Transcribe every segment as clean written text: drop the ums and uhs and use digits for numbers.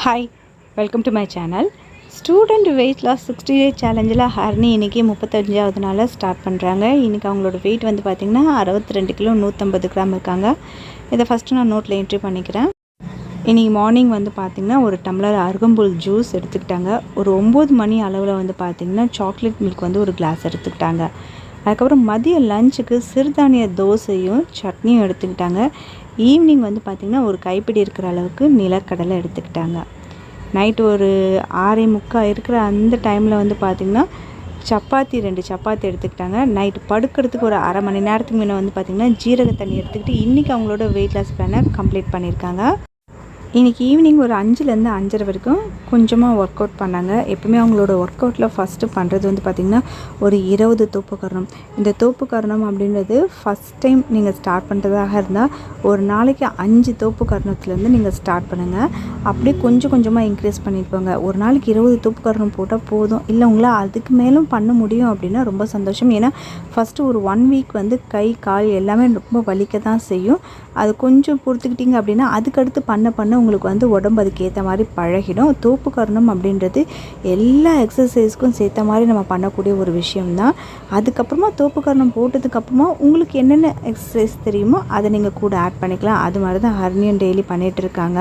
Hi, welcome to my channel. Student weight loss 60 day சேலஞ்சில் ஹர்னி இன்றைக்கி 35வது நாளில் ஸ்டார்ட் பண்ணுறாங்க. இன்றைக்கி அவங்களோட வெயிட் வந்து பார்த்திங்கன்னா 62 கிலோ 150 கிராம் இருக்காங்க. இதை ஃபஸ்ட்டு நான் நோட்டில் என்ட்ரி பண்ணிக்கிறேன். இன்றைக்கி மார்னிங் வந்து பார்த்திங்கன்னா ஒரு டம்ளர் அருகம்புல் ஜூஸ் எடுத்துக்கிட்டாங்க. ஒரு 9 மணி அளவில் வந்து பார்த்திங்கன்னா சாக்லேட் மில்க் வந்து ஒரு கிளாஸ் எடுத்துக்கிட்டாங்க. அதுக்கப்புறம் மதிய லஞ்சுக்கு சிறுதானிய தோசையும் சட்னியும் எடுத்துக்கிட்டாங்க. ஈவினிங் வந்து பார்த்திங்கன்னா ஒரு கைப்பிடி இருக்கிற அளவுக்கு நிலக்கடலை எடுத்துக்கிட்டாங்க. நைட்டு ஒரு 6:45 இருக்கிற அந்த டைமில் வந்து பார்த்திங்கன்னா சப்பாத்தி 2 சப்பாத்தி எடுத்துக்கிட்டாங்க. நைட்டு படுக்கிறதுக்கு ஒரு அரை மணி நேரத்துக்கு முன்னே வந்து பார்த்திங்கன்னா ஜீரக தண்ணி எடுத்துக்கிட்டு இன்றைக்கி அவங்களோட வெயிட் லாஸ் பிளானை கம்ப்ளீட் பண்ணியிருக்காங்க. இன்றைக்கி ஈவினிங் ஒரு 5லேருந்து 5:30 வரைக்கும் கொஞ்சமாக ஒர்க் அவுட் பண்ணாங்க. எப்பவுமே அவங்களோட ஒர்க் அவுட்டில் ஃபஸ்ட்டு பண்ணுறது வந்து பார்த்திங்கன்னா ஒரு 20 தோப்புக்கரணம். இந்த தோப்புக்கரணம் அப்படின்றது ஃபஸ்ட் டைம் நீங்கள் ஸ்டார்ட் பண்ணுறதாக இருந்தால் ஒரு நாளைக்கு 5 தோப்புக்கரணத்துலேருந்து நீங்கள் ஸ்டார்ட் பண்ணுங்கள். அப்படியே கொஞ்சம் கொஞ்சமாக இன்க்ரீஸ் பண்ணிட்டு போங்க. ஒரு நாளைக்கு 20 தோப்புக்கரணம் போட்டால் போதும். இல்லை உங்களால் அதுக்கு மேலும் பண்ண முடியும் அப்படின்னா ரொம்ப சந்தோஷம். ஏன்னா ஃபஸ்ட்டு ஒரு 1 வீக் வந்து கை கால் எல்லாமே ரொம்ப வலிக்க தான் செய்யும். அது கொஞ்சம் பொறுத்துக்கிட்டிங்க அப்படின்னா அதுக்கடுத்து பண்ண உங்களுக்கு வந்து உடம்பு அதுக்கு ஏற்ற மாதிரி பழகிடும். தோப்புக்கரணம் அப்படின்றது எல்லா எக்ஸசைஸ்க்கும் சேர்த்த மாதிரி நம்ம பண்ணக்கூடிய ஒரு விஷயம்தான். அதுக்கப்புறமா தோப்புக்கரணம் போட்டதுக்கப்புறமா உங்களுக்கு என்னென்ன எக்ஸசைஸ் தெரியுமோ அதை நீங்கள் கூட ஆட் பண்ணிக்கலாம். அது மாதிரி தான் ஹர்னியும் டெய்லி பண்ணிகிட்ருக்காங்க.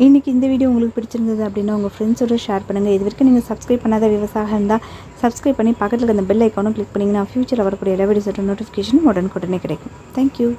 இன்றைக்கி இந்த வீடியோ உங்களுக்கு பிடிச்சிருந்தது அப்படின்னா உங்கள் ஃப்ரெண்ட்ஸோடு ஷேர் பண்ணுங்கள். இது வரைக்கும் நீங்கள் சப்ஸ்கிரைப் பண்ணாத விவசாயம் இருந்தால் சப்ஸ்கிரைப் பண்ணி பக்கத்தில் இருக்க பெல் ஐக்கானும் கிளிக் பண்ணிங்கன்னா ஃப்யூச்சரில் வரக்கூடிய எல்லா வீடியோஸோட நோட்டிஃபிகேஷனும் உடனுக்குடனே கிடைக்கும். தேங்க்யூ.